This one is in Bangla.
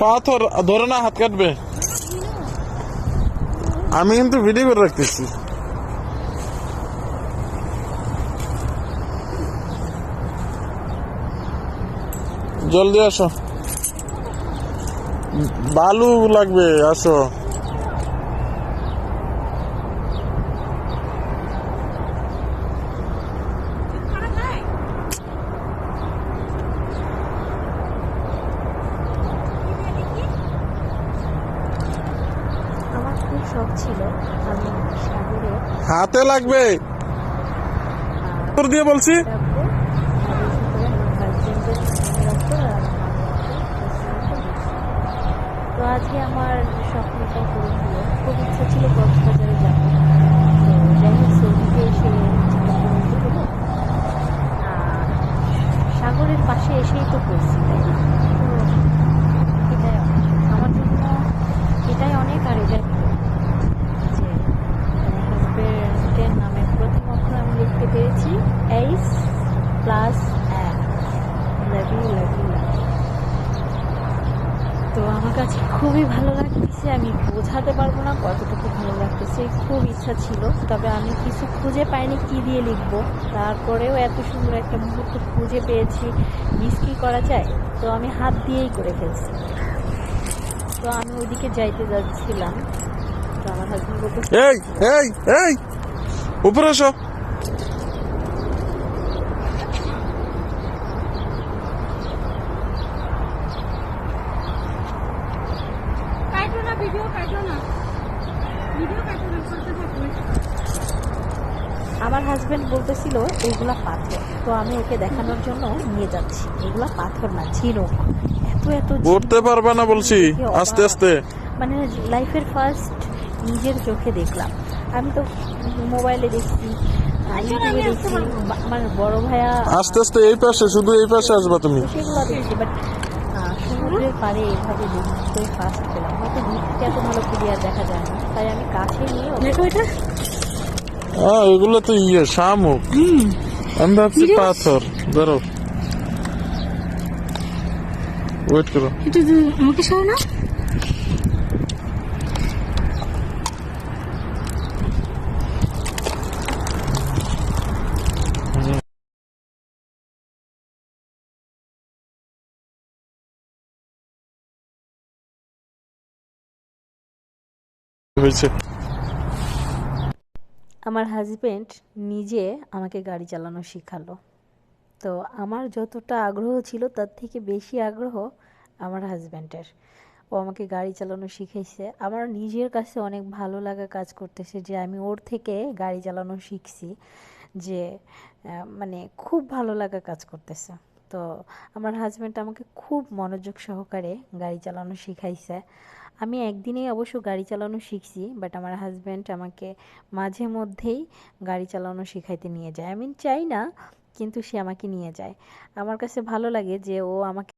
পাথর ধরে না, হাত কাটবে। আমি কিন্তু ভিডিও করে রাখতেছি। জলদি আসো, বালু লাগবে, আসো। আমার খুব শখ ছিল আমি সাগরে হাতে লাগবে তোর দিয়ে বলছি। রাখবো, আমার হাজবেন্ডের রাখবো আর তো আজকে আমার স্বপ্নটা পূরণ হলো। খুব ইচ্ছা ছিল কক্সবাজারে যাবো, তো যাই হোক সৌদিতে এসে ইচ্ছাটা পূরণ হলো। আর সাগরের পাশে এসেই তো পড়ছি, তাই না? তো এটাই আমার জন্য, এটাই অনেক। আর এটাই যে আমার হাজবেন্ডের নামে প্রথম অক্ষর আমি লিখতে পেরেছি H plus love you love you love you. তো আমার কাছে খুবই ভালো লাগতেছে, আমি বোঝাতে পারবো না কতটুকু ভালো লাগতেছে। খুব ইচ্ছা ছিল, তবে আমি কিছু খুঁজে পাইনি কি দিয়ে লিখবো। তারপরেও এত সুন্দর একটা মুহূর্ত খুঁজে পেয়েছি, মিস কি করা যায়? তো আমি হাত দিয়েই করে ফেলছি। তো আমি ওইদিকে যাইতে যাচ্ছিলাম, তো আমার হাজবেন্ড বলতে এই এই এই উপরে এসো। আমার হাজবেন্ড বলতেছিল এগুলা পাথর, তো আমি ওকে দেখানোর জন্য নিয়ে যাচ্ছি। এগুলা পাথর না, ঝিনুক। এত এত উঠতে পারবে না বলছি, আস্তে আস্তে। মানে লাইফের ফার্স্ট নিজের চোখে দেখলাম। আমি তো মোবাইলে দেখছি, ইউটিউবে দেখছি, মানে বড় ভাইয়া আস্তে আস্তে, এই পাশে, শুধু এই পাশে আসবা তুমি। সেগুলো দেখছি, বাট সমুদ্রের পাড়ে এইভাবে দেখতে ফার্স্ট পেলাম। হয়তো দূর থেকে এত ভালো ক্লিয়ার দেখা যায় না, তাই আমি কাছে নিয়ে এগুলো তো শামুক, আমি ভাবছি পাথর। ধরো, ওয়েট করো। আমাকে সহ না। হয়েছে। আমার হাজবেন্ড নিজে আমাকে গাড়ি চালানো শেখালো। তো আমার যতটা আগ্রহ ছিল তার থেকে বেশি আগ্রহ আমার হাজব্যান্ডের। ও আমাকে গাড়ি চালানো শিখাইছে। আমার নিজের কাছে অনেক ভালো লাগা কাজ করতেছে যে আমি ওর থেকে গাড়ি চালানো শিখছি, যে মানে খুব ভালো লাগা কাজ করতেছে। তো আমার হাজব্যান্ড আমাকে খুব মনোযোগ সহকারে গাড়ি চালানো শিখাইছে। আমি একদিনেই অবশ্য গাড়ি চালানো শিখছি, বাট আমার হাজব্যান্ড আমাকে মাঝে মধ্যেই গাড়ি চালানো শিখাইতে নিয়ে যায়। আমি চাই না, কিন্তু সে আমাকে নিয়ে যায়। আমার কাছে ভালো লাগে যে ও আমাকে